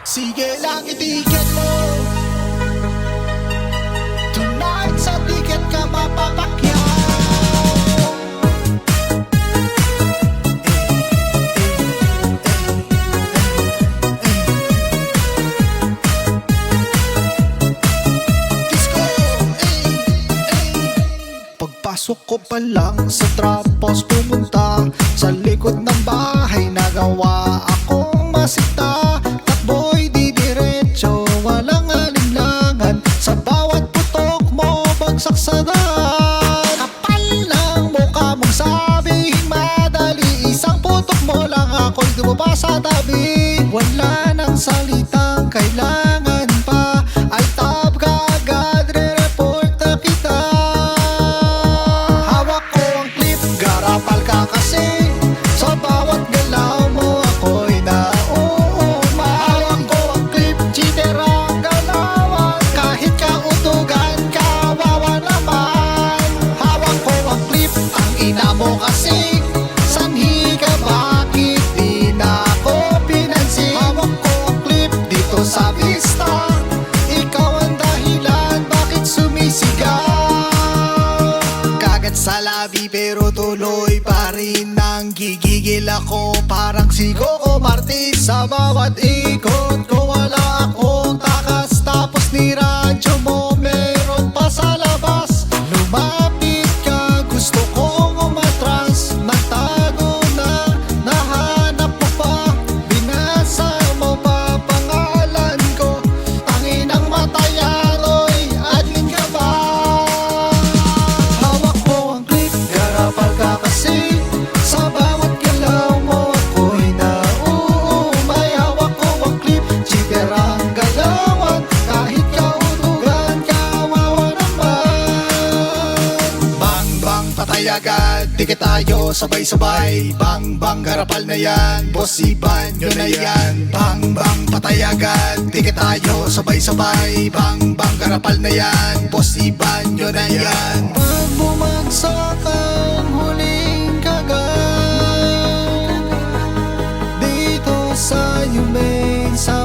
Sige lang itiket mo. Tonight sa tiket ka mapapakyaw. Disco, pagpasok ko pa lang sa trapos, pumunta sa likod ng bahay, nagawa akong masita. Takbo'y di diretso, walang alinlangan. Sa bawat putok mo, bagsak sa daan. Kapal ng mukha mong sabihin madali, isang putok mo lang ako'y dumaba sa tabi. Wala nang salitang kailangan pa, ay tab ka agad, re-report na kita. Hawak ko ang clip, garapal ka kasi. Sa bawat galaw mo ako'y nauuma. Hawak ko ang clip, cheater ang galawan. Kahit kautugan, kawawa naman. Hawak ko ang clip, ang ina mo kasi. Sanhi ka, bakit di na ako pinansin? Hawak ko ang clip dito sa vista. Ikaw ang dahilan, bakit sumisigaw? Kagat sa labi pero tuloy pa rin ang gigigil ako. Parang si Coco Martin sa bawat ikot ko. Wala akong takas, tapos ni radyo mo meron pa sa labas. Lumapit ka, gusto kong umatras. Nagtago na, nahanap mo pa. Binasa mo pa pangalan ko. Tanginang matayaroy, admin ka ba? Hawak ko ang clip, garapal ka kasi. Sa bawat galaw mo ako'y nauumay. Hawak ko ang clip, cheater ang galawan. Kahit kautugan, kawawa naman. Bang bang, patay agad, tiket tayo sabay-sabay. Bang bang, garapal na yan, boss Iban, yun na yan. Bang bang, patay agad, tiket tayo sabay-sabay. Bang bang, garapal na yan, boss Iban, yun na yan. Pag bumagsak ang huling kagat dito sa Yumain, sa